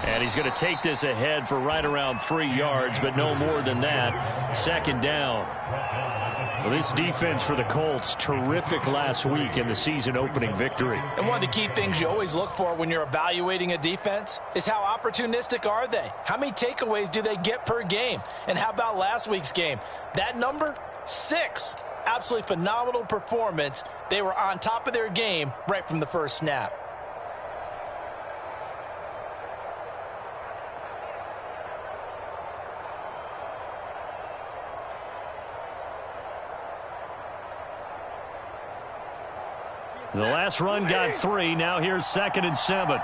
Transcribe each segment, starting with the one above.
And he's going to take this ahead for right around 3 yards, but no more than that. Second down. Well, this defense for the Colts, terrific last week in the season-opening victory. And one of the key things you always look for when you're evaluating a defense is how opportunistic are they? How many takeaways do they get per game? And how about last week's game? That number, 6. Absolutely phenomenal performance. They were on top of their game right from the first snap. The last run got 3. Now here's 2nd and 7.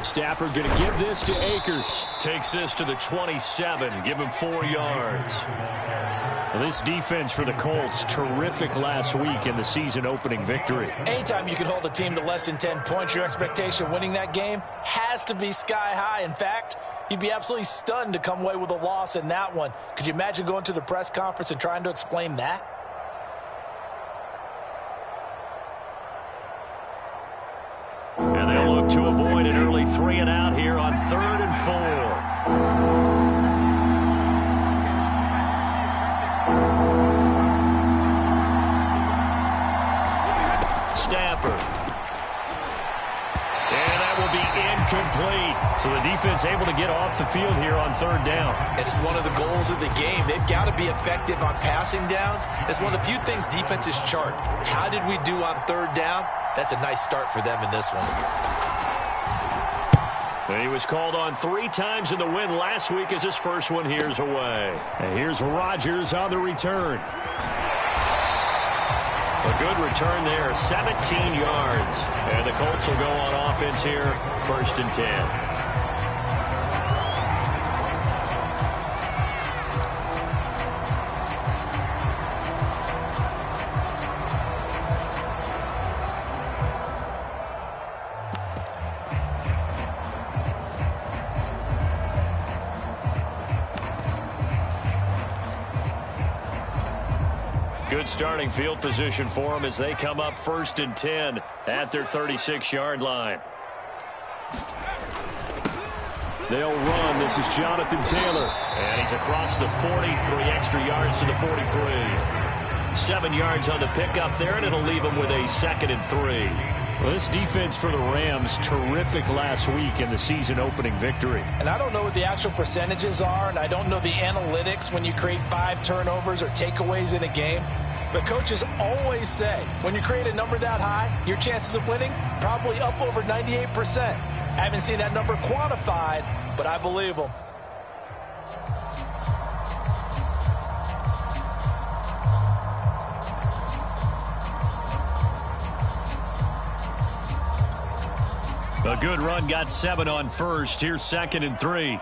Stafford going to give this to Akers. Takes this to the 27. Give him 4 yards. Well, this defense for the Colts, terrific last week in the season-opening victory. Anytime you can hold a team to less than 10 points, your expectation winning that game has to be sky high. In fact, you'd be absolutely stunned to come away with a loss in that one. Could you imagine going to the press conference and trying to explain that? And they'll look to avoid an early 3 and out here on 3rd and 4. Stafford. And that will be incomplete. So the defense able to get off the field here on 3rd down. And it's one of the goals of the game. They've got to be effective on passing downs. It's one of the few things defenses chart. How did we do on 3rd down? That's a nice start for them in this one. And he was called on 3 times in the win last week as his first one here's away. And here's Rodgers on the return. A good return there, 17 yards. And the Colts will go on offense here, 1st and 10. Good starting field position for them as they come up 1st and 10 at their 36-yard line. They'll run. This is Jonathan Taylor. And he's across the 40, 3 extra yards to the 43. 7 yards on the pickup there, and it'll leave him with a 2nd and 3. Well, this defense for the Rams, terrific last week in the season-opening victory. And I don't know what the actual percentages are, and I don't know the analytics when you create 5 turnovers or takeaways in a game. But coaches always say, when you create a number that high, your chances of winning probably up over 98%. I haven't seen that number quantified, but I believe them. A good run, got 7 on 1st. Here's 2nd and 3.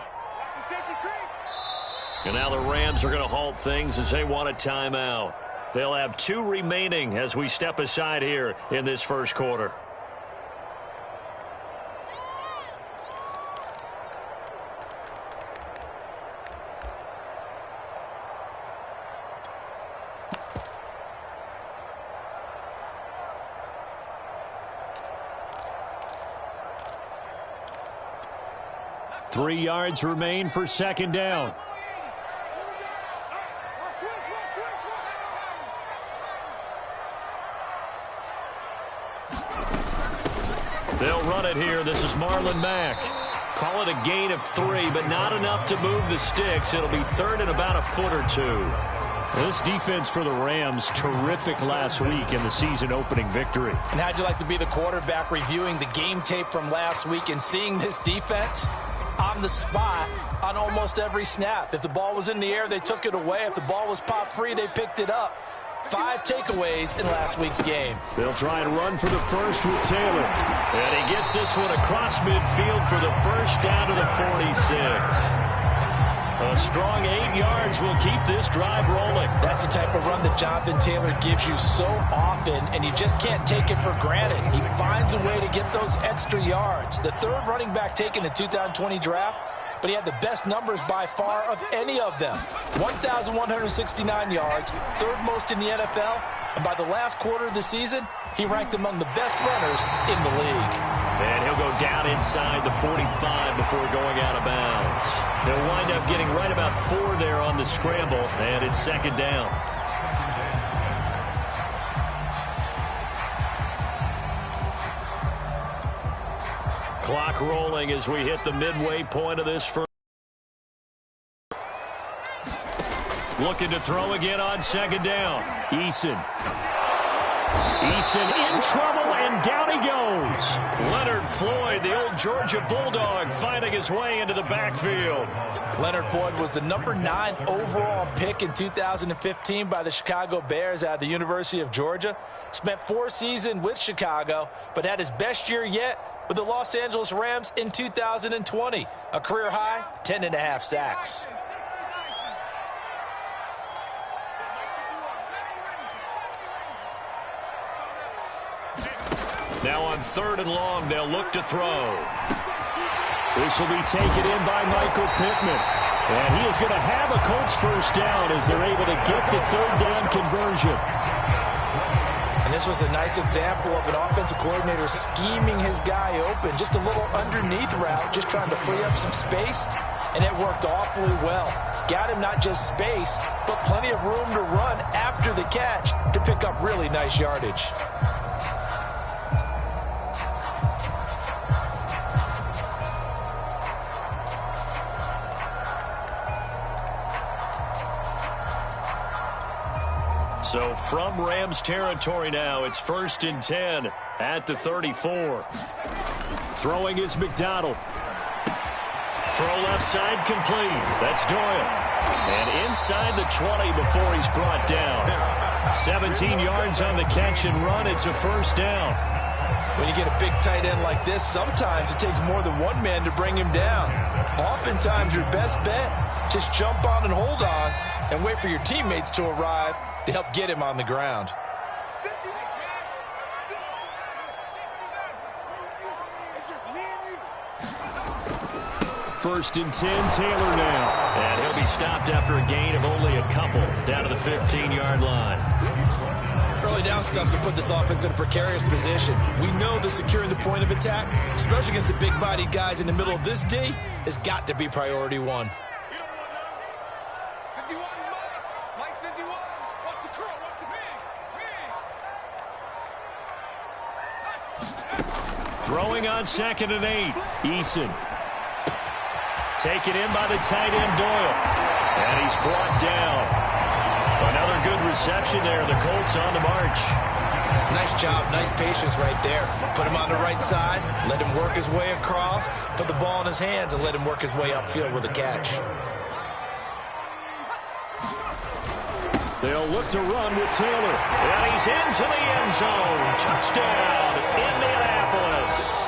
And now the Rams are going to halt things as they want a timeout. They'll have 2 remaining as we step aside here in this first quarter. Three yards remain for 2nd down. They'll run it here. This is Marlon Mack. Call it a gain of 3, but not enough to move the sticks. It'll be 3rd and about a foot or 2. This defense for the Rams, terrific last week in the season-opening victory. And how'd you like to be the quarterback reviewing the game tape from last week and seeing this defense on the spot on almost every snap? If the ball was in the air, they took it away. If the ball was popped free, they picked it up. 5 takeaways in last week's game. They'll try and run for the first with Taylor. And he gets this one across midfield for the first down to the 46. A strong 8 yards will keep this drive rolling. That's the type of run that Jonathan Taylor gives you so often, and you just can't take it for granted. He finds a way to get those extra yards. The 3rd running back taken in the 2020 draft, but he had the best numbers by far of any of them. 1,169 yards, third most in the NFL, and by the last quarter of the season, he ranked among the best runners in the league. And he'll go down inside the 45 before going out of bounds. They'll wind up getting right about 4 there on the scramble, and it's second down. Clock rolling as we hit the midway point of this first. Looking to throw again on second down. Eason in trouble, and down he goes. Leonard Floyd, the old Georgia Bulldog, finding his way into the backfield. Leonard Floyd was the number 9 overall pick in 2015 by the Chicago Bears out of the University of Georgia. Spent 4 seasons with Chicago, but had his best year yet with the Los Angeles Rams in 2020. A career high, 10.5 sacks. Now on 3rd and long, they'll look to throw. This will be taken in by Michael Pittman. And he is going to have a Colts first down as they're able to get the 3rd down conversion. And this was a nice example of an offensive coordinator scheming his guy open. Just a little underneath route, just trying to free up some space. And it worked awfully well. Got him not just space, but plenty of room to run after the catch to pick up really nice yardage. So from Rams territory now, it's 1st and 10 at the 34. Throwing is McDonald. Throw left side complete. That's Doyle. And inside the 20 before he's brought down. 17 yards on the catch and run. It's a first down. When you get a big tight end like this, sometimes it takes more than one man to bring him down. Oftentimes your best bet, just jump on and hold on and wait for your teammates to arrive to help get him on the ground. First and 10, Taylor now. And he'll be stopped after a gain of only a couple down to the 15-yard line. Early down stuffs will put this offense in a precarious position. We know that securing the point of attack, especially against the big-bodied guys in the middle of this D, has got to be priority one. Throwing on 2nd and 8. Eason. Taken in by the tight end Doyle. And he's brought down. Another good reception there. The Colts on the march. Nice job. Nice patience right there. Put him on the right side. Let him work his way across. Put the ball in his hands and let him work his way upfield with a catch. They'll look to run with Taylor. And he's into the end zone. Touchdown, Indianapolis.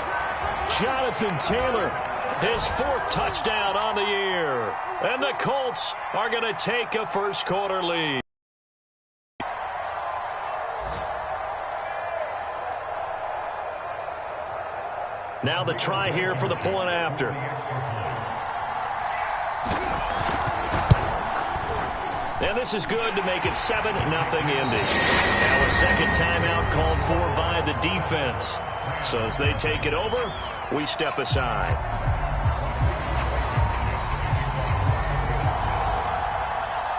Jonathan Taylor, his 4th touchdown on the year. And the Colts are going to take a first-quarter lead. Now the try here for the point after. And this is good to make it 7-0 Indy. Now a second timeout called for by the defense. So as they take it over, we step aside.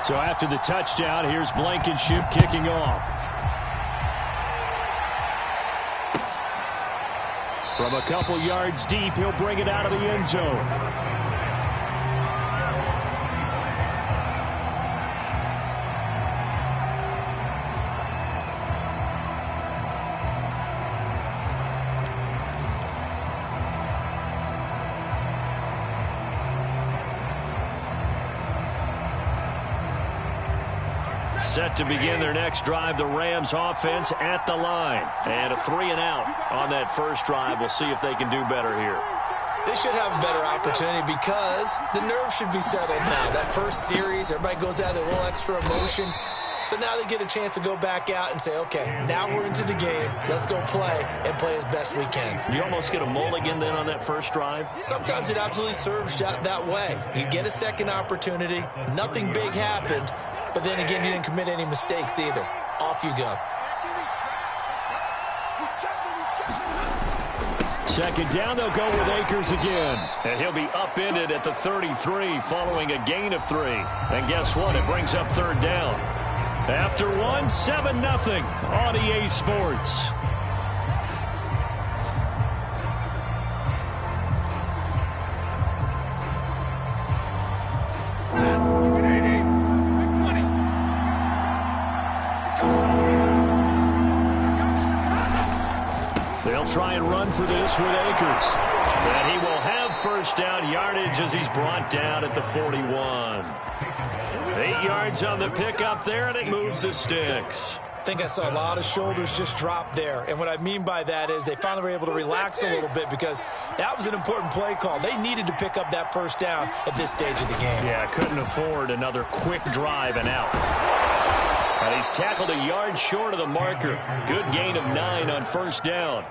So after the touchdown, here's Blankenship kicking off. From a couple yards deep, he'll bring it out of the end zone. Set to begin their next drive, the Rams offense at the line. And a 3-and-out on that first drive. We'll see if they can do better here. They should have a better opportunity because the nerves should be settled now. That first series, everybody goes out with a little extra emotion. So now they get a chance to go back out and say, okay, now we're into the game. Let's go play and play as best we can. You almost get a mulligan then on that first drive? Sometimes it absolutely serves that way. You get a second opportunity. Nothing big happened. But then again, you didn't commit any mistakes either. Off you go. Second down, they'll go with Akers again. And he'll be upended at the 33 following a gain of 3. And guess what? It brings up third down. After 7-0 on EA Sports. They'll try and run for this with Akers. And he will have first down yardage as he's brought down at the 41. 8 yards on the pickup there, and it moves the sticks. I think I saw a lot of shoulders just drop there. And what I mean by that is they finally were able to relax a little bit because that was an important play call. They needed to pick up that first down at this stage of the game. Yeah, couldn't afford another quick drive and out. And he's tackled a yard short of the marker. Good gain of 9 on first down.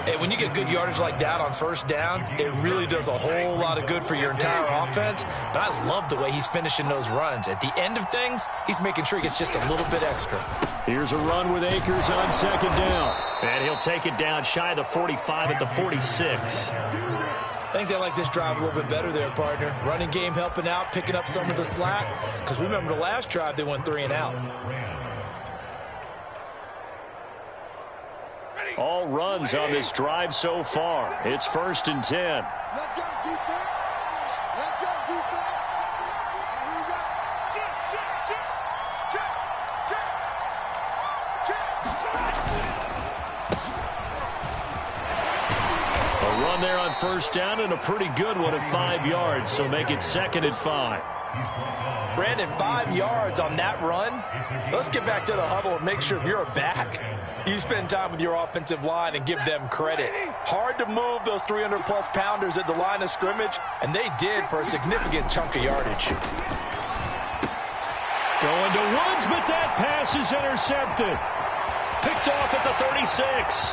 Hey, when you get good yardage like that on first down, it really does a whole lot of good for your entire offense. But I love the way he's finishing those runs. At the end of things, he's making sure he gets just a little bit extra. Here's a run with Akers on second down. And he'll take it down shy of the 45 at the 46. I think they like this drive a little bit better there, partner. Running game helping out, picking up some of the slack. Because remember the last drive, they went 3 and out. All runs on this drive so far. It's 1st and 10. Let's go, defense. Let's go, defense. Here we go. A run there on first down and a pretty good one at 5 yards, so make it 2nd and 5. Brandon, 5 yards on that run. Let's get back to the huddle and make sure if you're a back, you spend time with your offensive line and give them credit. Hard to move those 300-plus pounders at the line of scrimmage, and they did for a significant chunk of yardage. Going to Woods, but that pass is intercepted. Picked off at the 36.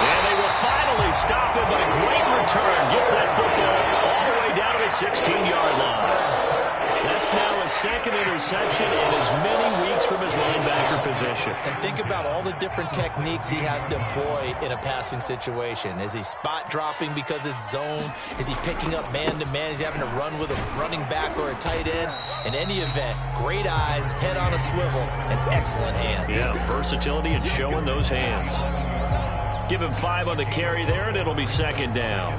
And they will finally stop him, but a great return. Gets that football all the way down to the 16-yard line. That's now his 2nd interception in as many weeks from his linebacker position. And think about all the different techniques he has to employ in a passing situation. Is he spot dropping because it's zone? Is he picking up man-to-man? Is he having to run with a running back or a tight end? In any event, great eyes, head on a swivel, and excellent hands. Yeah, versatility and showing those hands. Give him 5 on the carry there, and it'll be 2nd down.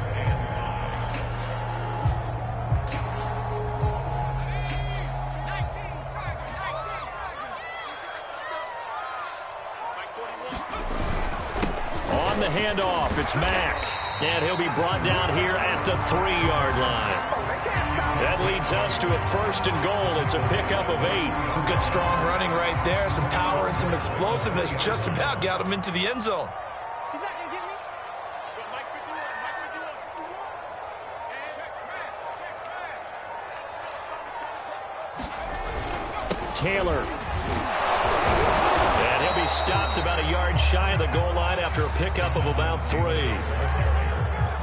On the handoff, it's Mack. And he'll be brought down here at the 3-yard line. That leads us to a 1st and goal. It's a pickup of 8. Some good, strong running right there. Some power and some explosiveness just about got him into the end zone. Taylor. And he'll be stopped about a yard shy of the goal line after a pickup of about 3.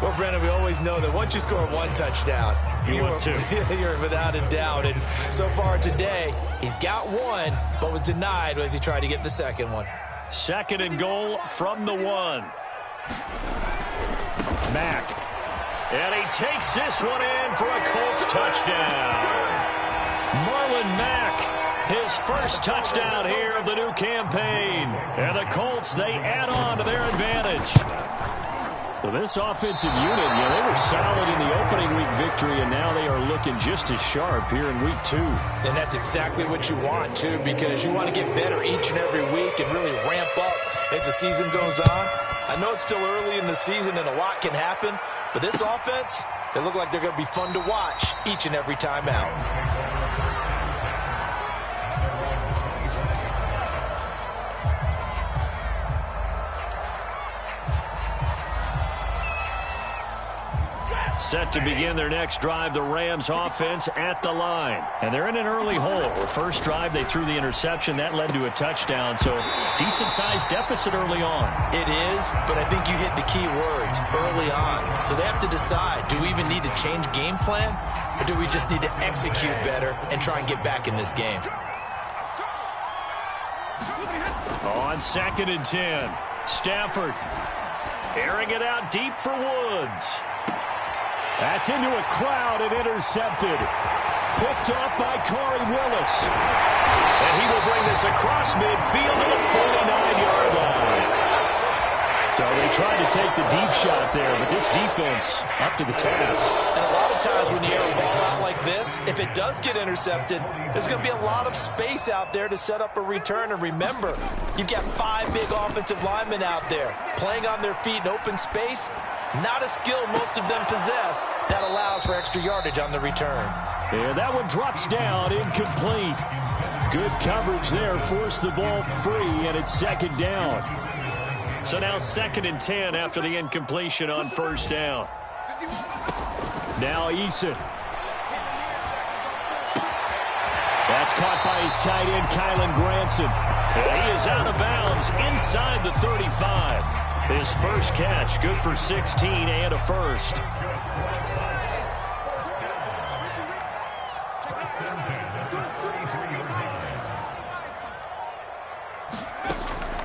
Well, Brandon, we always know that once you score 1 touchdown, want 2. You're without a doubt. And so far today, he's got 1, but was denied as he tried to get the 2nd one. 2nd and goal from the 1. Mack. And he takes this one in for a Colts touchdown. Marlon Mack. His first touchdown here of the new campaign. And the Colts, they add on to their advantage. So this offensive unit, they were solid in the opening week victory, and now they are looking just as sharp here in week 2. And that's exactly what you want, too, because you want to get better each and every week and really ramp up as the season goes on. I know it's still early in the season and a lot can happen, but this offense, they look like they're going to be fun to watch each and every time out. Set to begin their next drive, the Rams offense at the line. And they're in an early hole. The first drive, they threw the interception. That led to a touchdown, so decent-sized deficit early on. It is, but I think you hit the key words, early on. So they have to decide, do we even need to change game plan, or do we just need to execute better and try and get back in this game? On 2nd and 10, Stafford airing it out deep for Woods. That's into a crowd and intercepted. Picked off by Corey Willis. And he will bring this across midfield to the 49-yard line. So they tried to take the deep shot there, but this defense up to the task. And a lot of times when you air a ball out like this, if it does get intercepted, there's going to be a lot of space out there to set up a return. And remember, you've got 5 big offensive linemen out there playing on their feet in open space. Not a skill most of them possess that allows for extra yardage on the return. And that one drops down, incomplete. Good coverage there, forced the ball free, and it's 2nd down. So now 2nd and 10 after the incompletion on 1st down. Now Eason. That's caught by his tight end, Kylen Granson. And he is out of bounds inside the 35. His first catch, good for 16 and a first.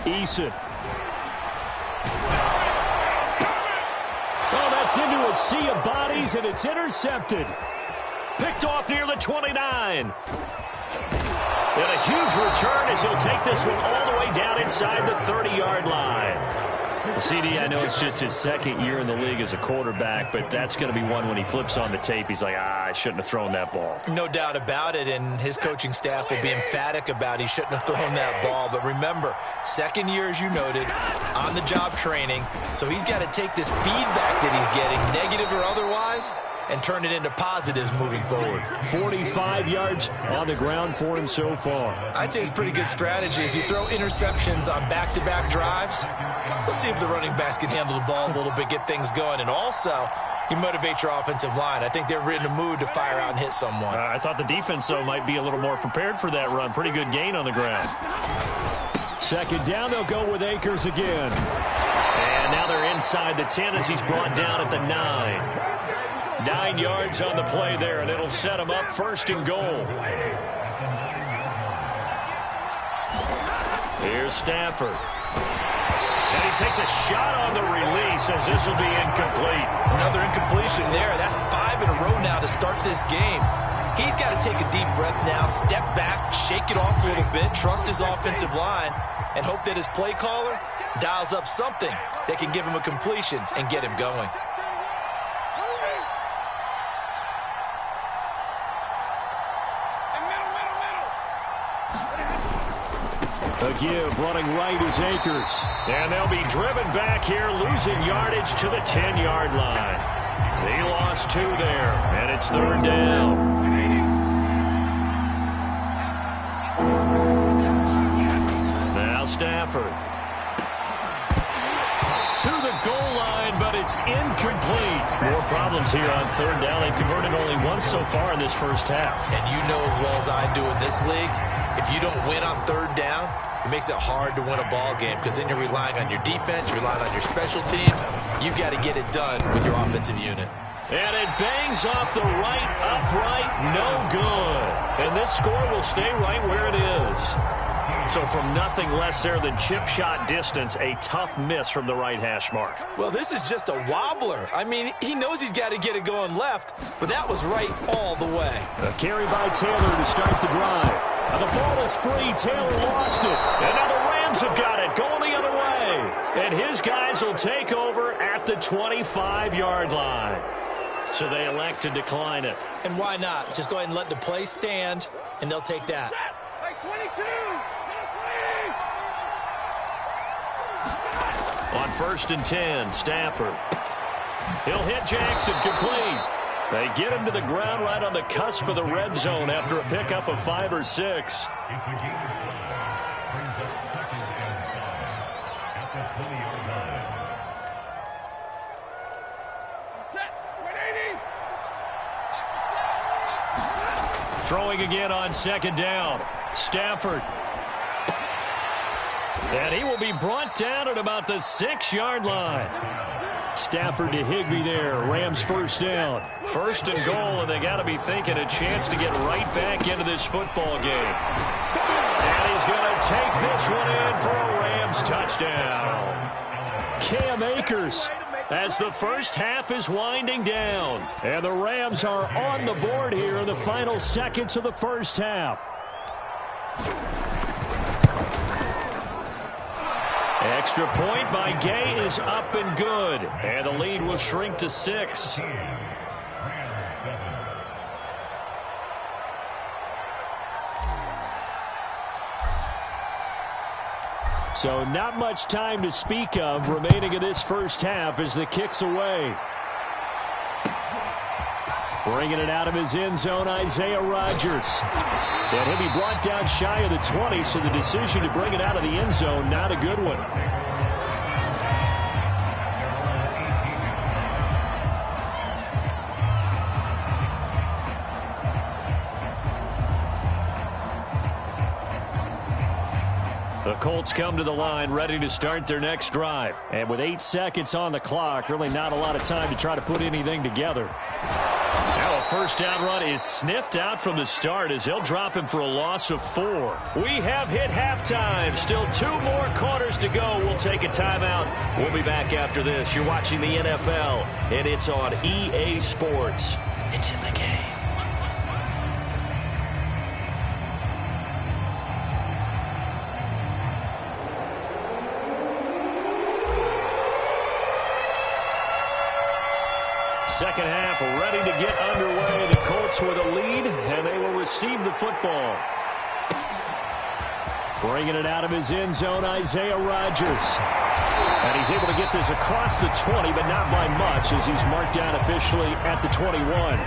Eason. Oh, that's into a sea of bodies, and it's intercepted. Picked off near the 29. And a huge return as he'll take this one all the way down inside the 30-yard line. CD, I know it's just his 2nd year in the league as a quarterback, but that's going to be one when he flips on the tape. He's like, I shouldn't have thrown that ball. No doubt about it, and his coaching staff will be emphatic about he shouldn't have thrown that ball. But remember, 2nd year, as you noted, on-the-job training, so he's got to take this feedback that he's getting, negative or otherwise, and turn it into positives moving forward. 45 yards on the ground for him so far. I'd say it's pretty good strategy. If you throw interceptions on back-to-back drives, let's see if the running backs can handle the ball a little bit, get things going. And also, you motivate your offensive line. I think they're in a mood to fire out and hit someone. I thought the defense, though, might be a little more prepared for that run. Pretty good gain on the ground. 2nd down, they'll go with Akers again. And now they're inside the 10 as he's brought down at the 9. 9 yards on the play there, and it'll set him up 1st and goal. Here's Stafford. And he takes a shot on the release as this will be incomplete. Another incompletion there. That's 5 in a row now to start this game. He's got to take a deep breath now, step back, shake it off a little bit, trust his offensive line, and hope that his play caller dials up something that can give him a completion and get him going. A give, running right is Akers. And they'll be driven back here, losing yardage to the 10-yard line. He lost 2 there, and it's 3rd down. Now Stafford. To the goal line, but it's incomplete. More problems here on 3rd down. They've converted only once so far in this first half. And you know as well as I do in this league, if you don't win on 3rd down, it makes it hard to win a ball game because then you're relying on your defense, you're relying on your special teams. You've got to get it done with your offensive unit. And it bangs off the right upright, no good. And this score will stay right where it is. So from nothing less there than chip shot distance, a tough miss from the right hash mark. Well, this is just a wobbler. I mean, he knows he's got to get it going left, but that was right all the way. A carry by Taylor to start the drive. Now the ball is free. Taylor lost it. And now the Rams have got it, going the other way. And his guys will take over at the 25-yard line. So they elect to decline it. And why not? Just go ahead and let the play stand, and they'll take that. On 1st and 10, Stafford. He'll hit Jackson, complete. They get him to the ground right on the cusp of the red zone after a pickup of 5 or 6. Throwing again on second down. Stafford. And he will be brought down at about the 6-yard line. Stafford to Higbee there. Rams first down. First and goal, and they got to be thinking a chance to get right back into this football game. And he's going to take this one in for a Rams touchdown. Cam Akers as the first half is winding down. And the Rams are on the board here in the final seconds of the first half. Extra point by Gay is up and good. And the lead will shrink to 6. So not much time to speak of remaining in this first half as the kick's away. Bringing it out of his end zone, Isaiah Rodgers. And he'll be brought down shy of the 20, so the decision to bring it out of the end zone, not a good one. The Colts come to the line ready to start their next drive. And with 8 seconds on the clock, really not a lot of time to try to put anything together. Now a first down run is sniffed out from the start as they'll drop him for a loss of 4. We have hit halftime. Still 2 more quarters to go. We'll take a timeout. We'll be back after this. You're watching the NFL, and it's on EA Sports. It's in the game. Second half ready to get underway. The Colts with a lead, and they will receive the football. Bringing it out of his end zone, Isaiah Rodgers. And he's able to get this across the 20, but not by much as he's marked down officially at the 21.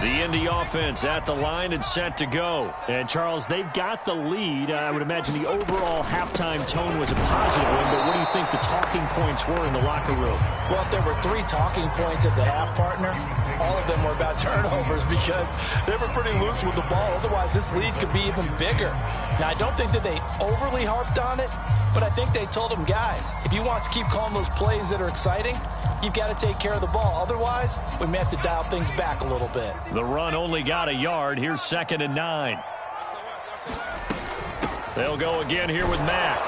The Indy offense at the line and set to go. And, Charles, they've got the lead. I would imagine the overall halftime tone was a positive one, but what do you think the talking points were in the locker room? Well, if there were 3 talking points at the half, partner, all of them were about turnovers because they were pretty loose with the ball. Otherwise, this lead could be even bigger. Now, I don't think that they overly harped on it, but I think they told them, guys, if you want to keep calling those plays that are exciting, you've got to take care of the ball. Otherwise, we may have to dial things back a little bit. The run only got a yard. Here's 2nd and 9. They'll go again here with Mack.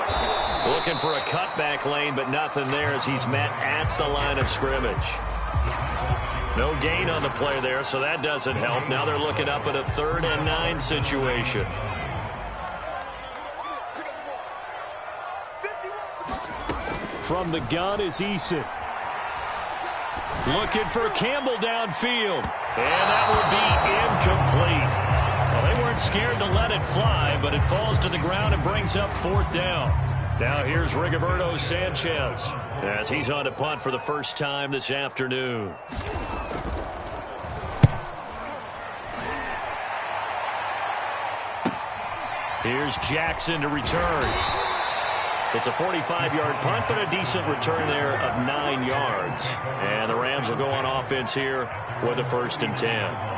Looking for a cutback lane, but nothing there as he's met at the line of scrimmage. No gain on the play there, so that doesn't help. Now they're looking up at a 3rd and 9 situation. From the gun is Eason. Looking for Campbell downfield. And that will be incomplete. Well, they weren't scared to let it fly, but it falls to the ground and brings up 4th down. Now here's Rigoberto Sanchez as he's on to punt for the first time this afternoon. Here's Jackson to return. It's a 45-yard punt, but a decent return there of 9 yards. And the Rams will go on offense here with a 1st and 10.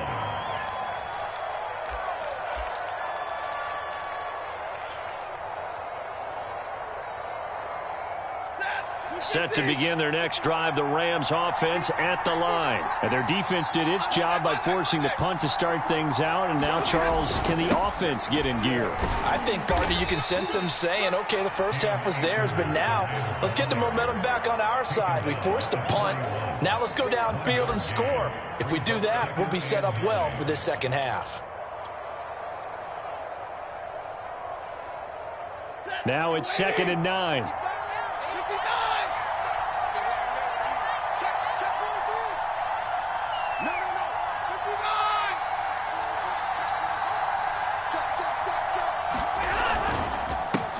Set to begin their next drive, the Rams offense at the line. And their defense did its job by forcing the punt to start things out. And now, Charles, can the offense get in gear? I think, partner, you can sense them saying, okay, the first half was theirs, but now let's get the momentum back on our side. We forced a punt. Now let's go downfield and score. If we do that, we'll be set up well for this second half. Now it's 2nd and 9.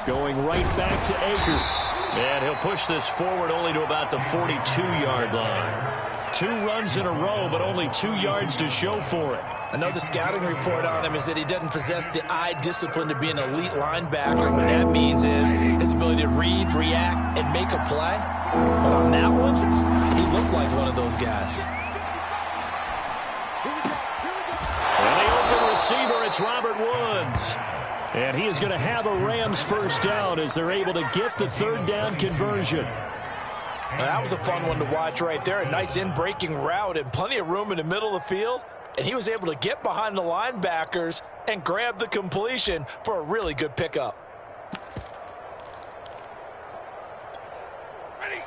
Going right back to Akers. And he'll push this forward only to about the 42-yard line. 2 runs in a row, but only 2 yards to show for it. Another scouting report on him is that he doesn't possess the eye discipline to be an elite linebacker. And what that means is his ability to read, react, and make a play. But on that one, he looked like one of those guys. And the open receiver, it's Robert Woods. And he is going to have a Rams first down as they're able to get the 3rd down conversion. Well, that was a fun one to watch right there. A nice in-breaking route and plenty of room in the middle of the field. And he was able to get behind the linebackers and grab the completion for a really good pickup.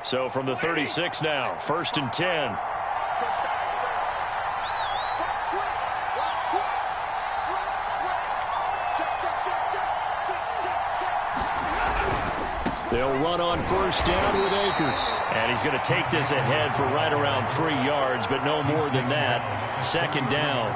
So from the 36 now, 1st and 10. They'll run on 1st down with Akers. And he's going to take this ahead for right around 3 yards, but no more than that. 2nd down.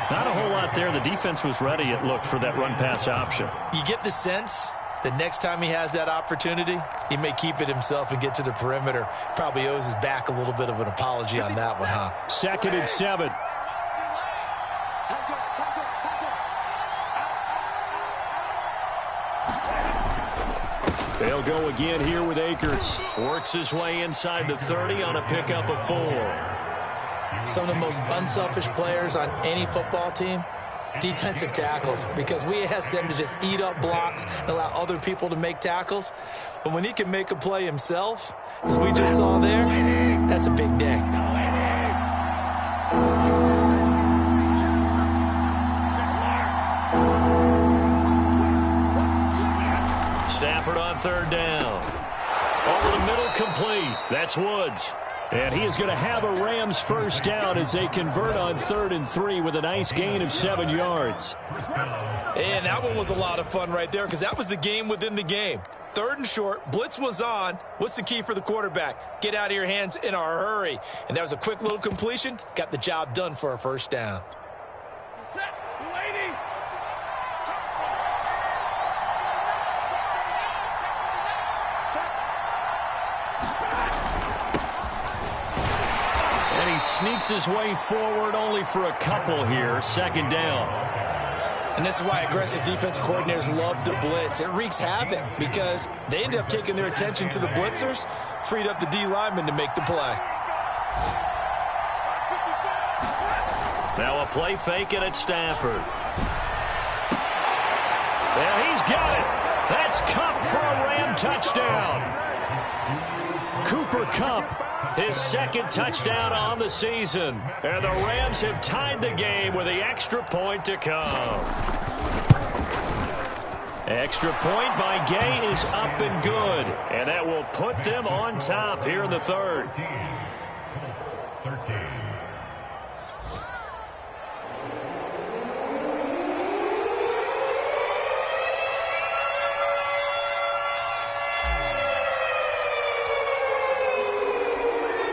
Not a whole lot there. The defense was ready, it looked, for that run-pass option. You get the sense that next time he has that opportunity, he may keep it himself and get to the perimeter. Probably owes his back a little bit of an apology on that one, huh? 2nd and 7. They'll go again here with Akers. Works his way inside the 30 on a pickup of 4. Some of the most unselfish players on any football team, defensive tackles, because we ask them to just eat up blocks and allow other people to make tackles. But when he can make a play himself, as we just saw there, that's a big day. Stafford on 3rd down. Over the middle, complete. That's Woods. And he is going to have a Rams first down as they convert on 3rd and 3 with a nice gain of 7 yards. And that one was a lot of fun right there because that was the game within the game. 3rd and short, blitz was on. What's the key for the quarterback? Get out of your hands in a hurry. And that was a quick little completion. Got the job done for a first down. Sneaks his way forward only for a couple here. 2nd down. And this is why aggressive defensive coordinators love to blitz. It wreaks havoc because they end up taking their attention to the blitzers, freed up the D lineman to make the play. Now a play fake and it's Stafford. And he's got it. That's Kupp for a Ram touchdown. Cooper Kupp, his 2nd touchdown on the season. And the Rams have tied the game with the extra point to come. Extra point by Gay is up and good. And that will put them on top here in the 3rd. 13.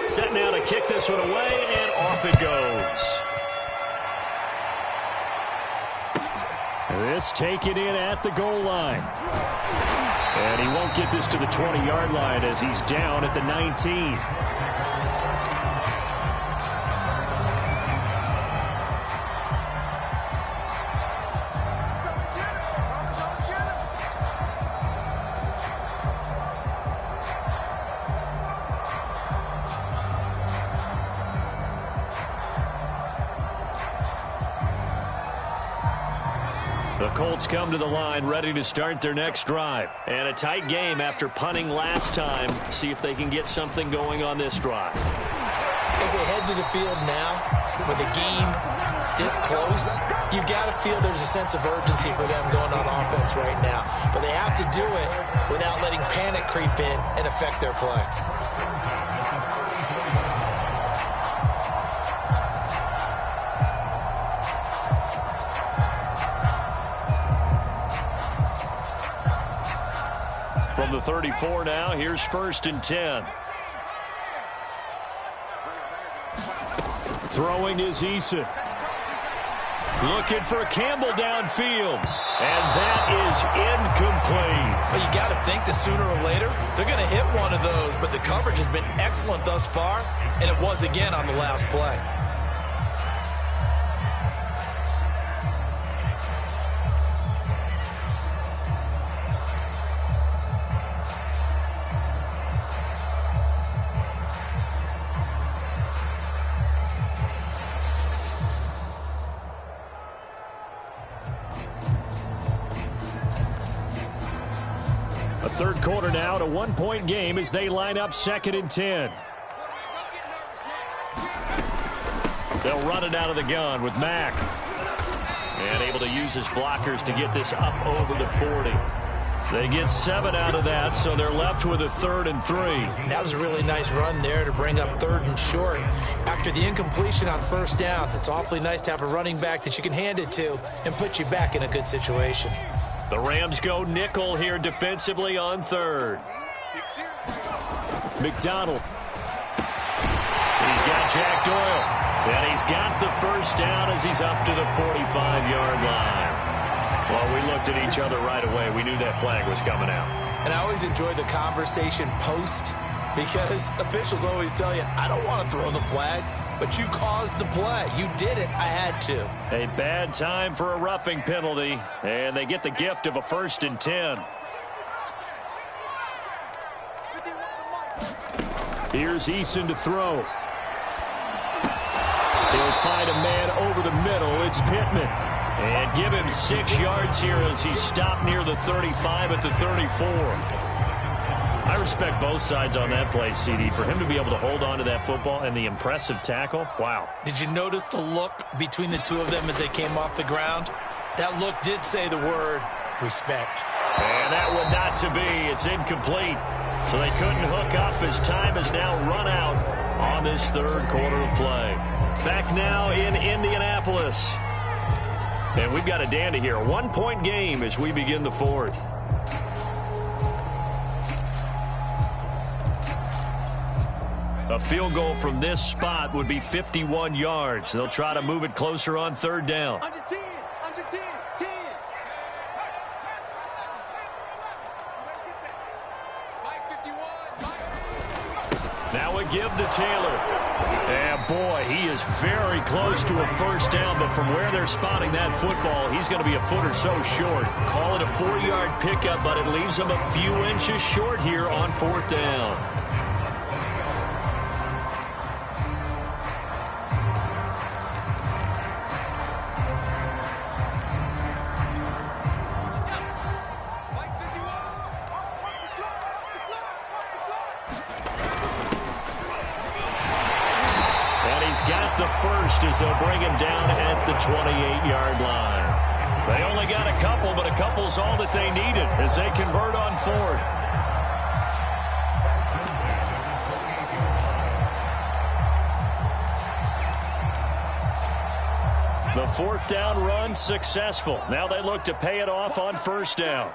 Set now to kick this one away, and off it goes. This taken in at the goal line. And he won't get this to the 20-yard line as he's down at the 19. The Colts come to the line ready to start their next drive. And a tight game after punting last time. See if they can get something going on this drive. As they head to the field now, with the game this close, you've got to feel there's a sense of urgency for them going on offense right now. But they have to do it without letting panic creep in and affect their play. From the 34 now, here's 1st and 10. Throwing is Eason. Looking for Campbell downfield. And that is incomplete. Well, you got to think that sooner or later, they're going to hit one of those. But the coverage has been excellent thus far, and it was again on the last play. A third quarter now, to 1-point game as they line up 2nd and 10. They'll run it out of the gun with Mack. And able to use his blockers to get this up over the 40. They get 7 out of that, so they're left with a 3rd and 3. That was a really nice run there to bring up 3rd and short. After the incompletion on 1st down, it's awfully nice to have a running back that you can hand it to and put you back in a good situation. The Rams go nickel here defensively on 3rd. McDonald. He's got Jack Doyle. And he's got the 1st down as he's up to the 45-yard line. Well, we looked at each other right away. We knew that flag was coming out. And I always enjoy the conversation post because officials always tell you, I don't want to throw the flag, but you caused the play. You did it. I had to. A bad time for a roughing penalty, and they get the gift of a 1st and 10. Here's Eason to throw. He'll find a man over the middle. It's Pittman. And give him 6 yards here as he's stopped near the 35 at the 34. I respect both sides on that play, CD. For him to be able to hold on to that football and the impressive tackle, wow. Did you notice the look between the two of them as they came off the ground? That look did say the word respect. And that one not to be. It's incomplete. So they couldn't hook up as time has now run out on this 3rd quarter of play. Back now in Indianapolis. And we've got a dandy here. 1-point game as we begin the 4th. A field goal from this spot would be 51 yards. They'll try to move it closer on 3rd down. Under 10, 10. Now a give to Taylor. And boy, he is very close to a 1st down, but from where they're spotting that football, he's going to be a foot or so short. Call it a 4-yard pickup, but it leaves him a few inches short here on 4th down. Got the 1st as they'll bring him down at the 28-yard line. They only got a couple, but a couple's all that they needed as they convert on 4th. The 4th down run successful. Now they look to pay it off on 1st down.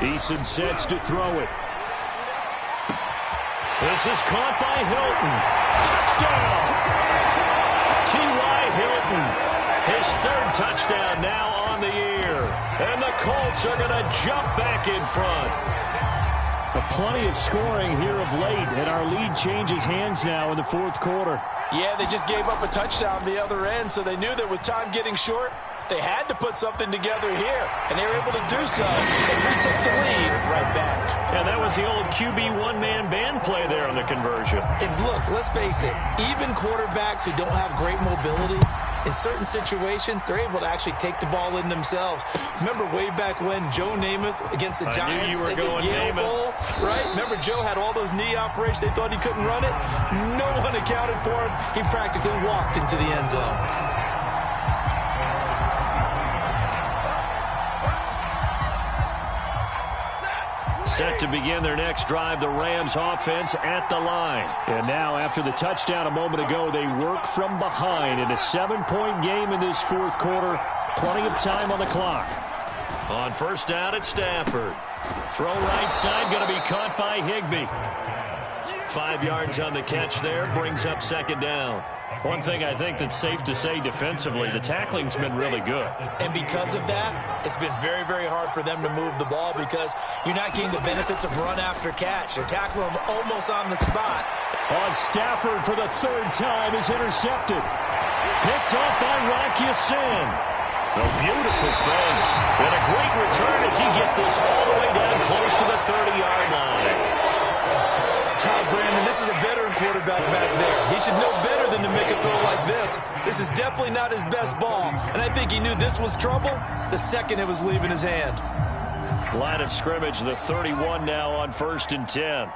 Eason sets to throw it. This is caught by Hilton. Touchdown! T.Y. Hilton. His 3rd touchdown now on the year. And the Colts are going to jump back in front. Plenty of scoring here of late, and our lead changes hands now in the 4th quarter. Yeah, they just gave up a touchdown the other end, so they knew that with time getting short, they had to put something together here, and they were able to do so. They retook the lead right back. And that was the old QB one-man band play there on the conversion. And look, let's face it, even quarterbacks who don't have great mobility, in certain situations, they're able to actually take the ball in themselves. Remember way back when Joe Namath against the Giants in the Yale Bowl, right? Remember Joe had all those knee operations. They thought he couldn't run it. No one accounted for him. He practically walked into the end zone. Set to begin their next drive, the Rams offense at the line. And now, after the touchdown a moment ago, they work from behind in a 7-point game in this 4th quarter. Plenty of time on the clock. On 1st down at Stafford. Throw right side, going to be caught by Higbee. 5 yards on the catch there, brings up second down. One thing I think that's safe to say defensively, the tackling's been really good. And because of that, it's been very, very hard for them to move the ball because you're not getting the benefits of run after catch. They're tackling them almost on the spot. On Stafford for the 3rd time is intercepted. Picked off by Rocky Sin. A beautiful fake. And a great return as he gets this all the way down close to the 30-yard line. Brandon, this is a veteran quarterback back there. He should know better than to make a throw like this. This is definitely not his best ball. And I think he knew this was trouble the second it was leaving his hand. Line of scrimmage, the 31 now on 1st and 10.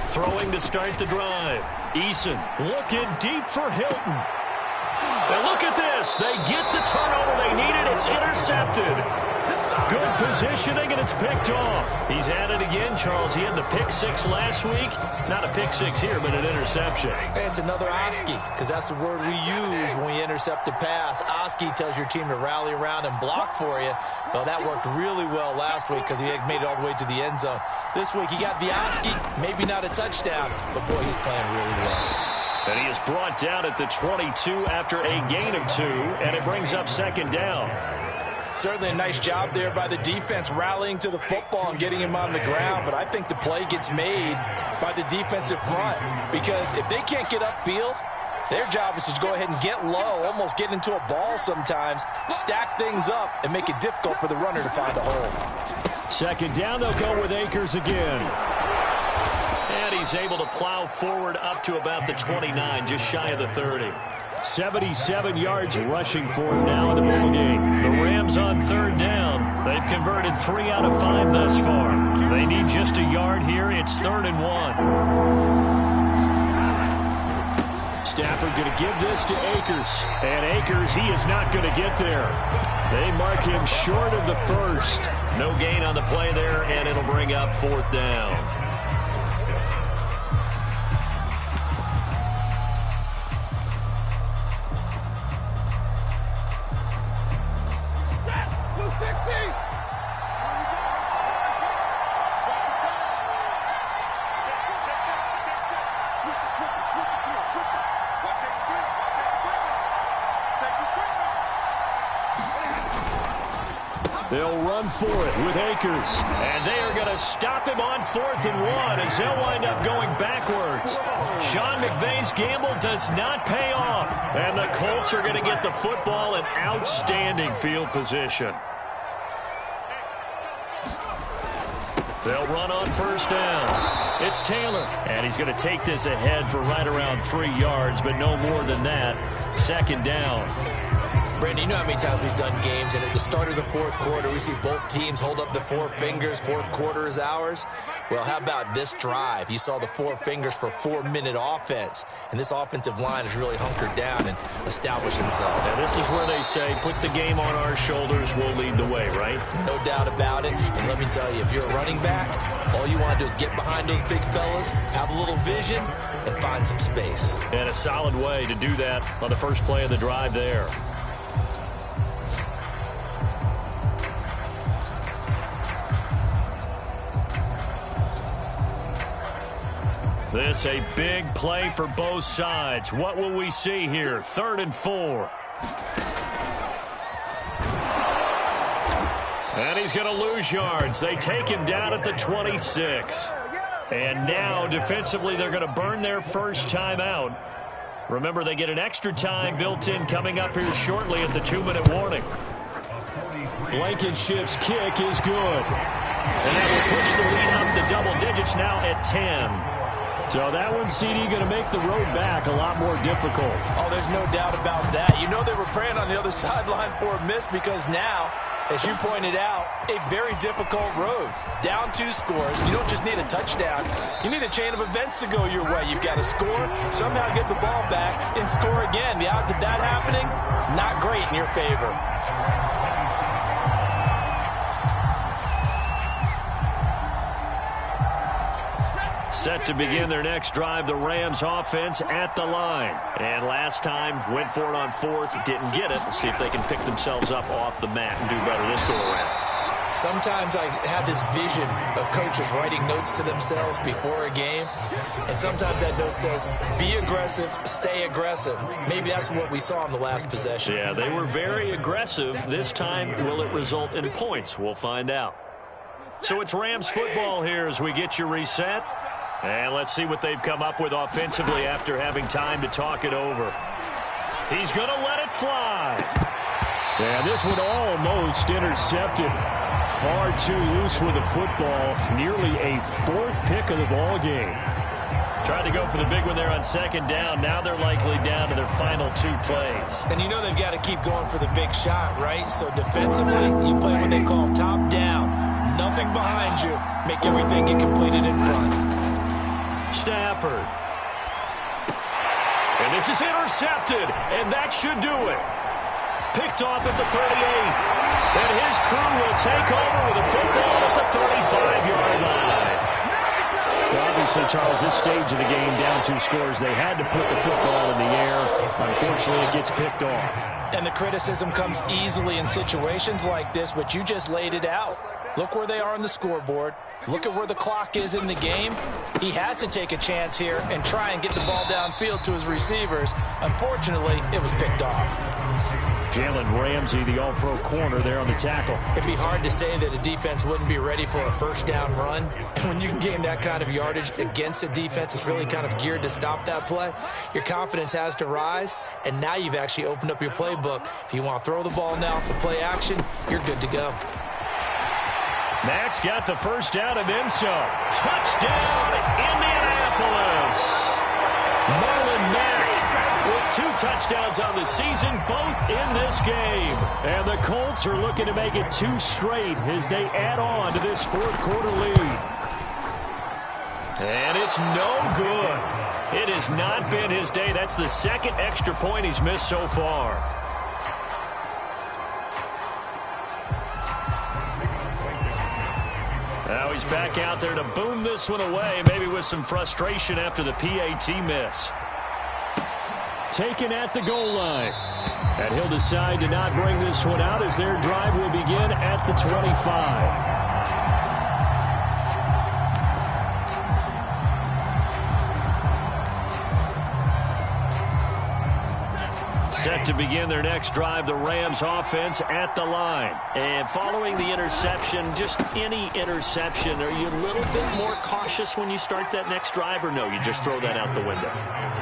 Throwing to start the drive. Eason looking deep for Hilton. And look at this. They get the turnover they needed. It's intercepted. Good positioning, and it's picked off. He's at it again, Charles. He had the pick 6 last week. Not a pick 6 here, but an interception. It's another Oski, because that's the word we use when we intercept a pass. Oski tells your team to rally around and block for you. Well, that worked really well last week because he had made it all the way to the end zone. This week, he got the Oski, maybe not a touchdown, but boy, he's playing really well. And he is brought down at the 22 after a gain of 2, and it brings up second down. Certainly a nice job there by the defense rallying to the football and getting him on the ground, but I think the play gets made by the defensive front because if they can't get upfield, their job is to go ahead and get low, almost get into a ball sometimes, stack things up, and make it difficult for the runner to find a hole. Second down, they'll go with Akers again. And he's able to plow forward up to about the 29, just shy of the 30. 77 yards rushing for him now in the ballgame. The Rams on 3rd down. They've converted 3 out of 5 thus far. They need just a yard here. It's 3rd and 1. Stafford going to give this to Akers. And Akers, he is not going to get there. They mark him short of the 1st. No gain on the play there, and it'll bring up 4th down. They'll run for it with Akers. And they are going to stop him on 4th and 1 as they'll wind up going backwards. Sean McVay's gamble does not pay off. And the Colts are going to get the football in outstanding field position. They'll run on 1st down. It's Taylor. And he's going to take this ahead for right around 3 yards, but no more than that. 2nd down. Brandon, you know how many times we've done games, and at the start of the 4th quarter, we see both teams hold up the 4 fingers, 4th quarter is ours. Well, how about this drive? You saw the 4 fingers for 4-minute offense, and this offensive line has really hunkered down and established themselves. Now, this is where they say, put the game on our shoulders, we'll lead the way, right? No doubt about it, and let me tell you, if you're a running back, all you want to do is get behind those big fellas, have a little vision, and find some space. And a solid way to do that on the first play of the drive there. This a big play for both sides. What will we see here? 3rd and 4. And he's going to lose yards. They take him down at the 26. And now, defensively, they're going to burn their first time out. Remember, they get an extra time built in coming up here shortly at the 2-minute warning. Blankenship's kick is good. And that will push the lead up to double digits now at 10. So that one, CD, going to make the road back a lot more difficult. Oh, there's no doubt about that. You know they were praying on the other sideline for a miss because now, as you pointed out, a very difficult road. Down 2 scores. You don't just need a touchdown. You need a chain of events to go your way. You've got to score, somehow get the ball back, and score again. The odds of that happening, not great in your favor. Set to begin their next drive, the Rams offense at the line. And last time, went for it on fourth, didn't get it. We'll see if they can pick themselves up off the mat and do better this go-around. Sometimes I have this vision of coaches writing notes to themselves before a game, and sometimes that note says, be aggressive, stay aggressive. Maybe that's what we saw in the last possession. Yeah, they were very aggressive. This time, will it result in points? We'll find out. So it's Rams football here as we get you reset. And let's see what they've come up with offensively after having time to talk it over. He's going to let it fly. Yeah, this one almost intercepted. Far too loose with the football. Nearly a fourth pick of the ball game. Tried to go for the big one there on second down. Now they're likely down to their final 2 plays. And you know they've got to keep going for the big shot, right? So defensively, you play what they call top down. Nothing behind you. Make everything get completed in front. Stafford. And this is intercepted, and that should do it. Picked off at the 38. And his crew will take over with a football at the 35-yard line. Well, obviously, Charles, this stage of the game, down 2 scores, they had to put the football in the air. Unfortunately, it gets picked off. And the criticism comes easily in situations like this, but you just laid it out. Look where they are on the scoreboard. Look at where the clock is in the game. He has to take a chance here and try and get the ball downfield to his receivers. Unfortunately, it was picked off. Jalen Ramsey, the all-pro corner there on the tackle. It'd be hard to say that a defense wouldn't be ready for a first down run. When you can gain that kind of yardage against a defense that's really kind of geared to stop that play, your confidence has to rise, and now you've actually opened up your playbook. If you want to throw the ball now for play action, you're good to go. Max got the first down and then some. Touchdown, Indianapolis. Marlon Mack with 2 touchdowns on the season, both in this game. And the Colts are looking to make it 2 straight as they add on to this fourth-quarter lead. And it's no good. It has not been his day. That's the second extra point he's missed so far. Now he's back out there to boom this one away, maybe with some frustration after the PAT miss. Taken at the goal line. And he'll decide to not bring this one out as their drive will begin at the 25. Set to begin their next drive, the Rams offense at the line. And following the interception, just any interception, are you a little bit more cautious when you start that next drive, or no, you just throw that out the window?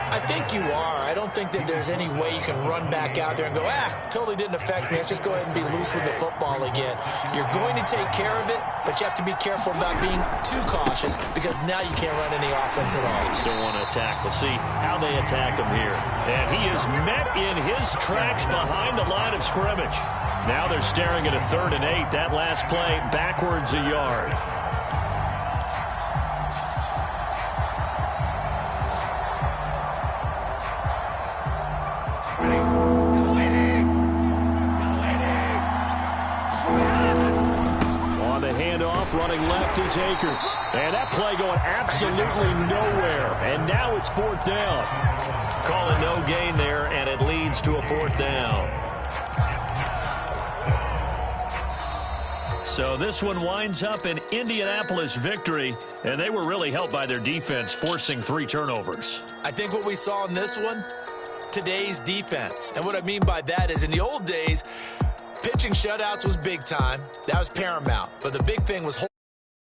I think you are. I don't think that there's any way you can run back out there and go, totally didn't affect me. Let's just go ahead and be loose with the football again. You're going to take care of it, but you have to be careful about being too cautious because now you can't run any offense at all. Still want to attack. We'll see how they attack him here. And he is met in his tracks behind the line of scrimmage. Now they're staring at a 3rd and 8. That last play backwards a yard. On the handoff, running left is Akers. And that play going absolutely nowhere. And now it's 4th down. Call it no gain there, and it leads to a 4th down. So this one winds up an Indianapolis victory, and they were really helped by their defense, forcing 3 turnovers. I think what we saw in this one, today's defense. And what I mean by that is in the old days, pitching shutouts was big time. That was paramount. But the big thing was